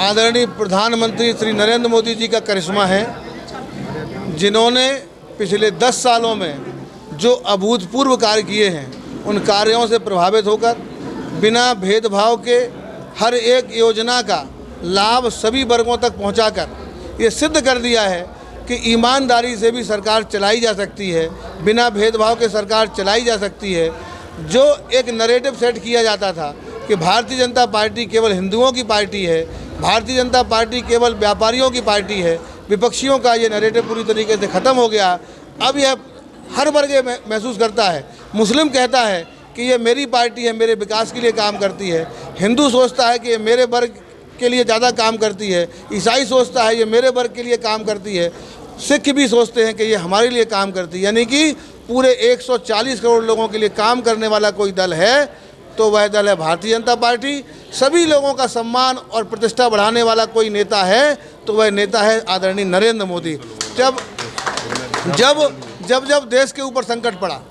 आदरणीय प्रधानमंत्री श्री नरेंद्र मोदी जी का करिश्मा है, जिन्होंने पिछले 10 सालों में जो अभूतपूर्व कार्य किए हैं, उन कार्यों से प्रभावित होकर बिना भेदभाव के हर एक योजना का लाभ सभी वर्गों तक पहुंचाकर ये सिद्ध कर दिया है कि ईमानदारी से भी सरकार चलाई जा सकती है, बिना भेदभाव के सरकार चलाई जा सकती है। जो एक नैरेटिव सेट किया जाता था कि भारतीय जनता पार्टी केवल हिंदुओं की पार्टी है, भारतीय जनता पार्टी केवल व्यापारियों की पार्टी है, विपक्षियों का ये नैरेटिव पूरी तरीके से ख़त्म हो गया। अब यह हर वर्ग महसूस करता है। मुस्लिम कहता है कि ये मेरी पार्टी है, मेरे विकास के लिए काम करती है। हिंदू सोचता है कि ये मेरे वर्ग के लिए ज़्यादा काम करती है। ईसाई सोचता है ये मेरे वर्ग के लिए काम करती है। सिख भी सोचते हैं कि ये हमारे लिए काम करती है। यानी कि पूरे 140 करोड़ लोगों के लिए काम करने वाला कोई दल है तो वह दल है भारतीय जनता पार्टी। सभी लोगों का सम्मान और प्रतिष्ठा बढ़ाने वाला कोई नेता है तो वह नेता है आदरणीय नरेंद्र मोदी। जब देश के ऊपर संकट पड़ा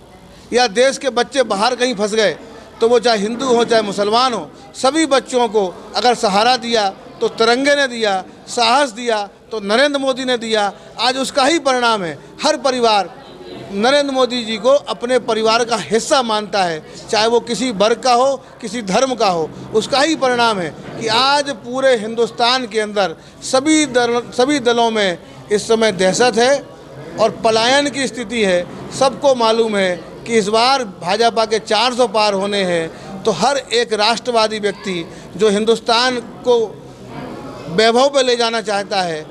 या देश के बच्चे बाहर कहीं फंस गए, तो वो चाहे हिंदू हो चाहे मुसलमान हो, सभी बच्चों को अगर सहारा दिया तो तिरंगे ने दिया, साहस दिया तो नरेंद्र मोदी ने दिया। आज उसका ही परिणाम है। हर परिवार नरेंद्र मोदी जी को अपने परिवार का हिस्सा मानता है, चाहे वो किसी वर्ग का हो, किसी धर्म का हो। उसका ही परिणाम है कि आज पूरे हिंदुस्तान के अंदर सभी दलों में इस समय दहशत है और पलायन की स्थिति है। सबको मालूम है कि इस बार भाजपा के 400 पार होने हैं, तो हर एक राष्ट्रवादी व्यक्ति जो हिंदुस्तान को वैभव पे ले जाना चाहता है,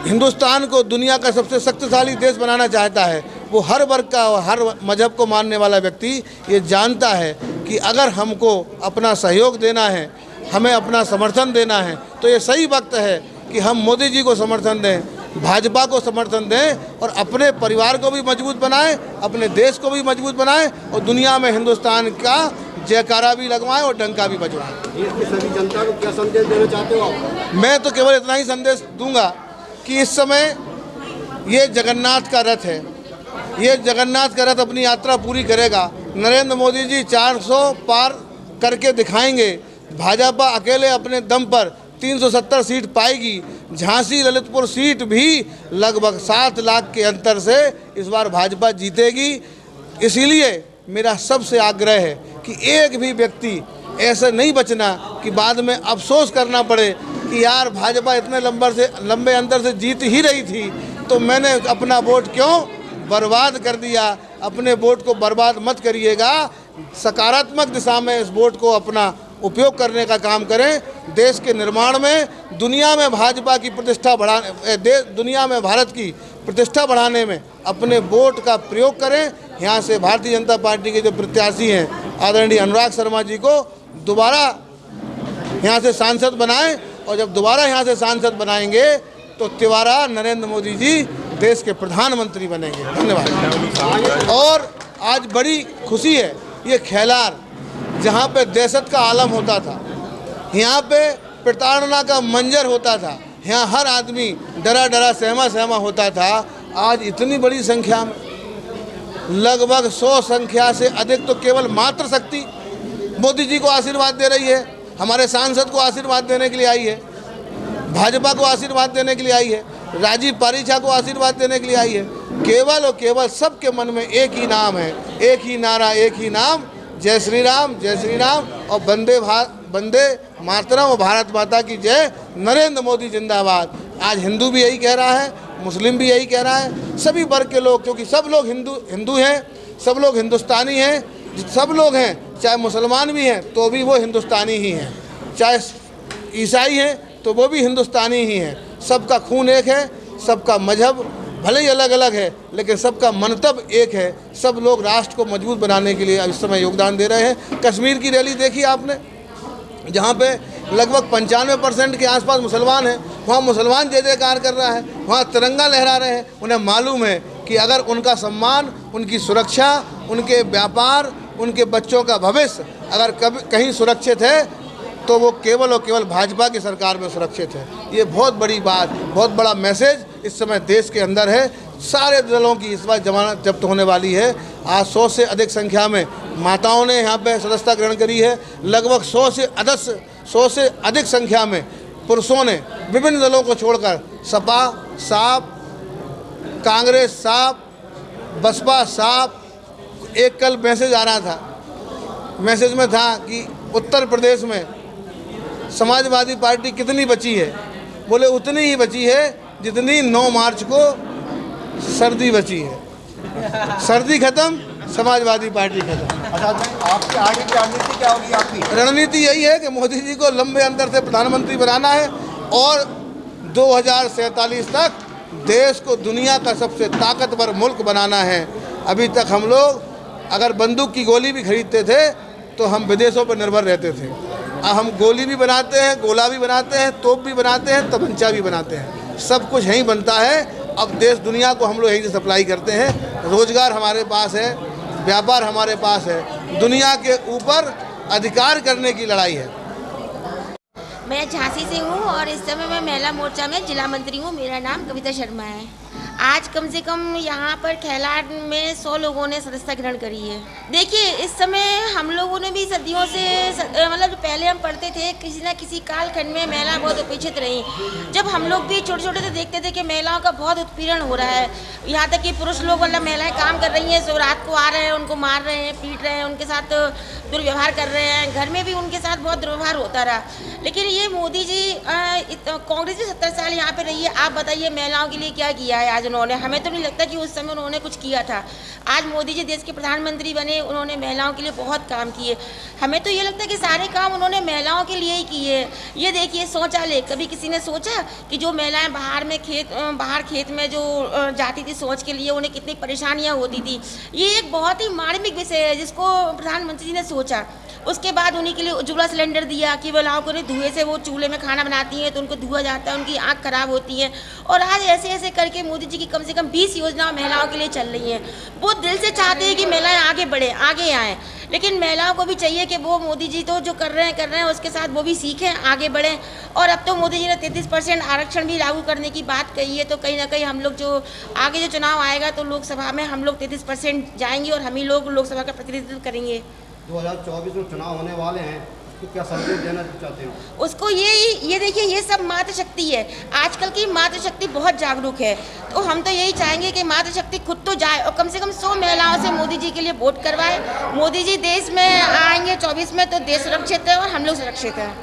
हिंदुस्तान को दुनिया का सबसे शक्तिशाली देश बनाना चाहता है, वो हर वर्ग का और हर मजहब को मानने वाला व्यक्ति ये जानता है कि अगर हमको अपना सहयोग देना है, हमें अपना समर्थन देना है, तो ये सही वक्त है कि हम मोदी जी को समर्थन दें, भाजपा को समर्थन दें और अपने परिवार को भी मजबूत बनाएं, अपने देश को भी मजबूत बनाएं और दुनिया में हिंदुस्तान का जयकारा भी लगवाएं और डंका भी बजवाएं। इसकी सभी जनता को क्या संदेश देना चाहते हो आप? मैं तो केवल इतना ही संदेश दूंगा कि इस समय ये जगन्नाथ का रथ है, ये जगन्नाथ का रथ अपनी यात्रा पूरी करेगा। नरेंद्र मोदी जी 400 पार करके दिखाएंगे। भाजपा अकेले अपने दम पर 370 सीट पाएगी। झांसी ललितपुर सीट भी लगभग 7 लाख के अंतर से इस बार भाजपा जीतेगी। इसीलिए मेरा सबसे आग्रह है कि एक भी व्यक्ति ऐसे नहीं बचना कि बाद में अफसोस करना पड़े कि यार भाजपा इतने लंबे अंतर से जीत ही रही थी तो मैंने अपना वोट क्यों बर्बाद कर दिया। अपने वोट को बर्बाद मत करिएगा, सकारात्मक दिशा में इस वोट को अपना उपयोग करने का काम करें। देश के निर्माण में, दुनिया में भाजपा की प्रतिष्ठा बढ़ाने, दुनिया में भारत की प्रतिष्ठा बढ़ाने में अपने वोट का प्रयोग करें। यहाँ से भारतीय जनता पार्टी के जो प्रत्याशी हैं आदरणीय अनुराग शर्मा जी को दोबारा यहाँ से सांसद बनाएं और जब दोबारा यहाँ से सांसद बनाएंगे तो तिवारा नरेंद्र मोदी जी देश के प्रधानमंत्री बनेंगे। धन्यवाद। और आज बड़ी खुशी है, ये खैलार जहाँ पे दहशत का आलम होता था, यहाँ पे प्रताड़ना का मंजर होता था, यहाँ हर आदमी डरा डरा सहमा होता था, आज इतनी बड़ी संख्या में लगभग 100 संख्या से अधिक तो केवल मात्र शक्ति मोदी जी को आशीर्वाद दे रही है, हमारे सांसद को आशीर्वाद देने के लिए आई है, भाजपा को आशीर्वाद देने के लिए आई है, राजीव पारीछा को आशीर्वाद देने के लिए आई है। केवल और केवल सबके मन में एक ही नाम है, एक ही नारा, एक ही नाम, जय श्री राम और वंदे मातरम और भारत माता की जय, नरेंद्र मोदी जिंदाबाद। आज हिंदू भी यही कह रहा है, मुस्लिम भी यही कह रहा है, सभी वर्ग के लोग, क्योंकि सब लोग हिंदू हैं, सब लोग हिंदुस्तानी हैं, सब लोग हैं, चाहे मुसलमान भी हैं तो भी वो हिंदुस्तानी ही हैं, चाहे ईसाई हैं तो वो भी हिंदुस्तानी ही हैं। सबका खून एक है, सबका मजहब भले ही अलग अलग है लेकिन सबका मंतव्य एक है। सब लोग राष्ट्र को मजबूत बनाने के लिए इस समय योगदान दे रहे हैं। कश्मीर की रैली देखी आपने, जहाँ पे लगभग 95% के आसपास मुसलमान हैं, वहाँ मुसलमान जय जयकार कर रहा है, वहाँ तिरंगा लहरा रहे हैं। उन्हें मालूम है कि अगर उनका सम्मान, उनकी सुरक्षा, उनके व्यापार, उनके बच्चों का भविष्य अगर कहीं सुरक्षित है तो वो केवल और केवल भाजपा की सरकार में सुरक्षित है। ये बहुत बड़ी बात, बहुत बड़ा मैसेज इस समय देश के अंदर है। सारे दलों की इस बार जमानत जब्त होने वाली है। आज 100 से अधिक संख्या में माताओं ने यहाँ पे सदस्यता ग्रहण करी है। लगभग 100 से अधिक संख्या में पुरुषों ने विभिन्न दलों को छोड़कर सपा साफ, कांग्रेस साफ, बसपा साफ, एक कल मैसेज आ रहा था, मैसेज में था कि उत्तर प्रदेश में समाजवादी पार्टी कितनी बची है, बोले उतनी ही बची है जितनी 9 मार्च को सर्दी बची है। सर्दी खत्म, समाजवादी पार्टी खत्म। अच्छा, आपकी आगे की रणनीति क्या होगी? आपकी रणनीति यही है कि मोदी जी को लंबे अंतर से प्रधानमंत्री बनाना है और 2047 तक देश को दुनिया का सबसे ताकतवर मुल्क बनाना है। अभी तक हम लोग अगर बंदूक की गोली भी खरीदते थे तो हम विदेशों पर निर्भर रहते थे। अब हम गोली भी बनाते हैं, गोला भी बनाते हैं, तोप भी बनाते हैं, तमंचा भी बनाते हैं, सब कुछ यहीं बनता है। अब देश दुनिया को हम लोग यहीं से सप्लाई करते हैं। रोजगार हमारे पास है, व्यापार हमारे पास है, दुनिया के ऊपर अधिकार करने की लड़ाई है। मैं झांसी से हूँ और इस समय मैं महिला मोर्चा में जिला मंत्री हूँ। मेरा नाम कविता शर्मा है। आज कम से कम यहाँ पर खैलाट में 100 लोगों ने सदस्यता ग्रहण करी है। देखिए, इस समय हम लोगों ने भी सदियों से मतलब जो पहले हम पढ़ते थे, किसी न किसी कालखंड में महिला बहुत उपेक्षित रही। जब हम लोग भी छोटे छोटे थे देखते थे कि महिलाओं का बहुत उत्पीड़न हो रहा है, यहाँ तक कि पुरुष लोग मतलब महिलाएं काम कर रही हैं, सो रात को आ रहे हैं, उनको मार रहे हैं, पीट रहे हैं, उनके साथ दुर्व्यवहार कर रहे हैं, घर में भी उनके साथ बहुत दुर्व्यवहार होता रहा। लेकिन ये मोदी जी कांग्रेस भी 70 साल यहाँ पे रही है। आप बताइए महिलाओं के लिए क्या किया है आज उन्होंने? हमें तो नहीं लगता कि उस समय उन्होंने कुछ किया था। आज मोदी जी देश के प्रधानमंत्री बने, उन्होंने महिलाओं के लिए बहुत काम किए। हमें तो ये लगता है कि सारे काम उन्होंने महिलाओं के लिए ही किए। ये देखिए, शौचालय, कभी किसी ने सोचा कि जो महिलाएं बाहर खेत में जो जाती थी शौच के लिए, उन्हें कितनी परेशानियाँ होती थी। ये एक बहुत ही मार्मिक विषय है जिसको प्रधानमंत्री जी ने सोचा। उसके बाद उन्हीं के लिए उज्ज्वला सिलेंडर दिया कि महिलाओं को धुएं से वो चूल्हे में खाना बनाती हैं तो उनको धुआं जाता है, उनकी आँख खराब होती है। और आज ऐसे ऐसे करके मोदी जी की कम से कम 20 योजनाएं महिलाओं के लिए चल रही हैं। वो दिल से चाहते हैं कि महिलाएं आगे बढ़े, आगे आएँ, लेकिन महिलाओं को भी चाहिए कि वो मोदी जी तो जो कर रहे हैं उसके साथ वो भी सीखें, आगे बढ़ें। और अब तो मोदी जी ने 33% आरक्षण भी लागू करने की बात कही है, तो कहीं ना कहीं हम लोग जो आगे जो चुनाव आएगा तो लोकसभा में हम लोग 33% जाएंगे और हम ही लोग लोकसभा का प्रतिनिधित्व करेंगे। 2024 में चुनाव होने वाले हैं, तो क्या संदेश देना चाहते हो उसको? ये देखिए, ये सब मातृशक्ति है। आजकल की मातृशक्ति बहुत जागरूक है, तो हम तो यही चाहेंगे कि मातृशक्ति खुद तो जाए और कम से कम 100 महिलाओं से मोदी जी के लिए वोट करवाए। मोदी जी देश में आएंगे 24 में तो देश सुरक्षित है और हम लोग सुरक्षित हैं।